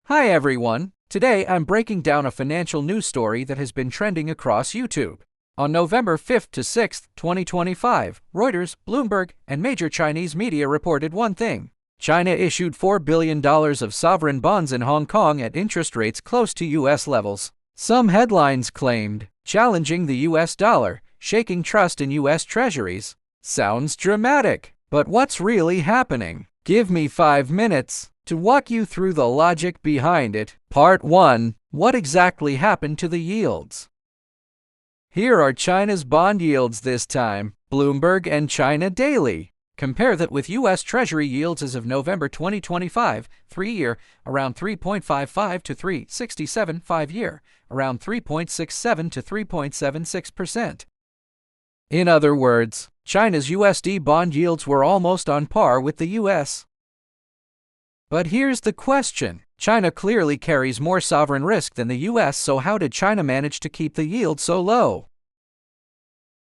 Hi everyone! Today I'm breaking down a financial news story that has been trending across YouTube. On November 5th to 6th, 2025, Reuters, Bloomberg, and major Chinese media reported one thing. China issued $4 billion of sovereign bonds in Hong Kong at interest rates close to US levels. Some headlines claimed, challenging the US dollar, shaking trust in US Treasuries. Sounds dramatic, but what's really happening? Give me 5 minutes to walk you through the logic behind it. Part 1. What exactly happened to the yields? Here are China's bond yields this time. Bloomberg and China Daily. Compare that with U.S. Treasury yields as of November 2025, 3-year, around 3.55 to 3.67, 5-year, around 3.67 to 3.76%. In other words, China's USD bond yields were almost on par with the U.S. But here's the question. China clearly carries more sovereign risk than the US, so how did China manage to keep the yield so low?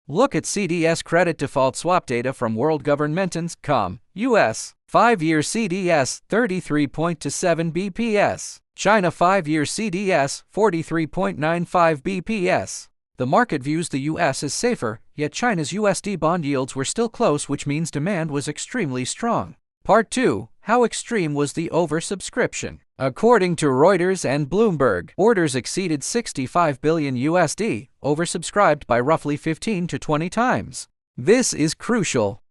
Look at CDS credit default swap data from worldgovernmentons.com. US 5-year CDS 33.27 bps. China 5-year CDS 43.95 bps. The market views the US as safer, yet China's USD bond yields were still close, which means demand was extremely strong. Part 2. How extreme was the oversubscription? According to Reuters and Bloomberg, orders exceeded 65 billion USD, oversubscribed by roughly 15 to 20 times. This is crucial.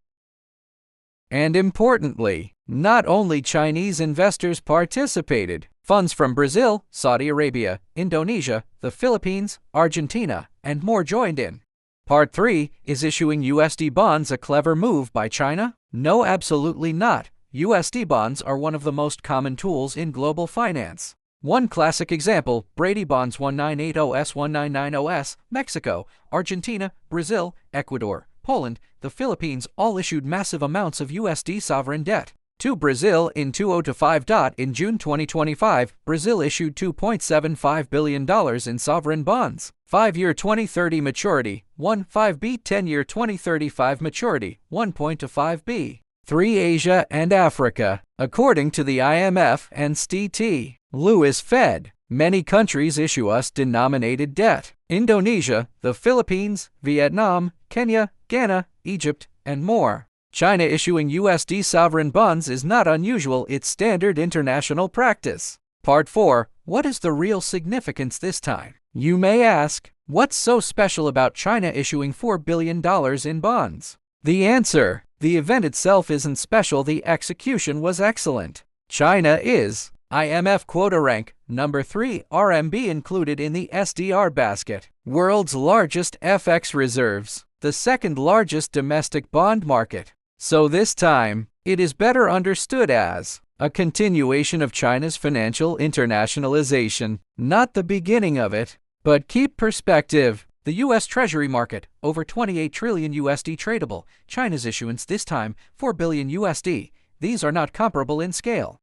And importantly, not only Chinese investors participated. Funds from Brazil, Saudi Arabia, Indonesia, the Philippines, Argentina, and more joined in. Part 3. Is issuing USD bonds a clever move by China? No, absolutely not. USD bonds are one of the most common tools in global finance. One classic example, Brady bonds 1980s, 1990s, Mexico, Argentina, Brazil, Ecuador, Poland, the Philippines all issued massive amounts of USD sovereign debt. To Brazil in 2005. In June 2025, Brazil issued $2.75 billion in sovereign bonds. 5-year 2030 maturity, 1.5B. 10-year 2035 maturity, 1.25B. 3. Asia and Africa. According to the IMF and St. Louis Fed, many countries issue US-denominated debt. Indonesia, the Philippines, Vietnam, Kenya, Ghana, Egypt, and more. China issuing USD sovereign bonds is not unusual, it's standard international practice. Part 4. What is the real significance this time? You may ask, what's so special about China issuing $4 billion in bonds? The answer: the event itself isn't special, the execution was excellent. China is IMF quota rank number 3, RMB included in the SDR basket, world's largest FX reserves, the second largest domestic bond market. So this time, it is better understood as a continuation of China's financial internationalization, not the beginning of it. But keep perspective. The U.S. Treasury market, over 28 trillion USD tradable. China's issuance this time, 4 billion USD. These are not comparable in scale.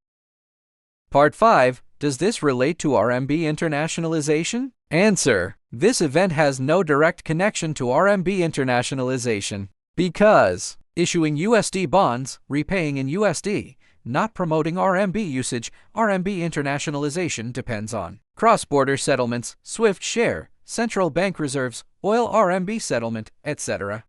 Part 5. Does this relate to RMB internationalization? Answer: this event has no direct connection to RMB internationalization. Because issuing USD bonds, repaying in USD, not promoting RMB usage. RMB internationalization depends on cross-border settlements, SWIFT share, central bank reserves, oil RMB settlement, etc.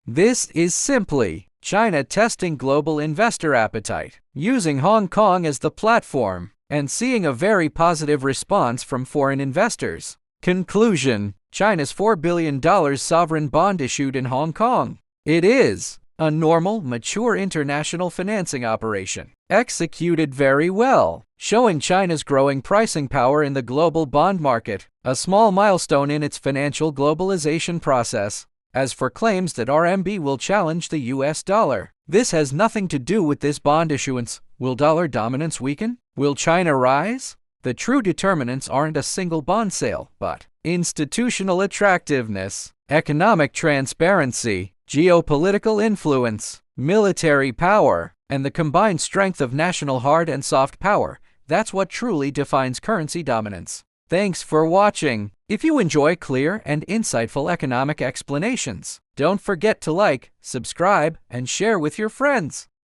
This is simply China testing global investor appetite, using Hong Kong as the platform, and seeing a very positive response from foreign investors. Conclusion: China's $4 billion sovereign bond issued in Hong Kong. It is a normal, mature international financing operation, executed very well, showing China's growing pricing power in the global bond market, a small milestone in its financial globalization process. As for claims that RMB will challenge the US dollar, this has nothing to do with this bond issuance. Will dollar dominance weaken? Will China rise? The true determinants aren't a single bond sale, but institutional attractiveness, economic transparency, geopolitical influence, military power, and the combined strength of national hard and soft power. That's what truly defines currency dominance. Thanks for watching. If you enjoy clear and insightful economic explanations, don't forget to like, subscribe, and share with your friends.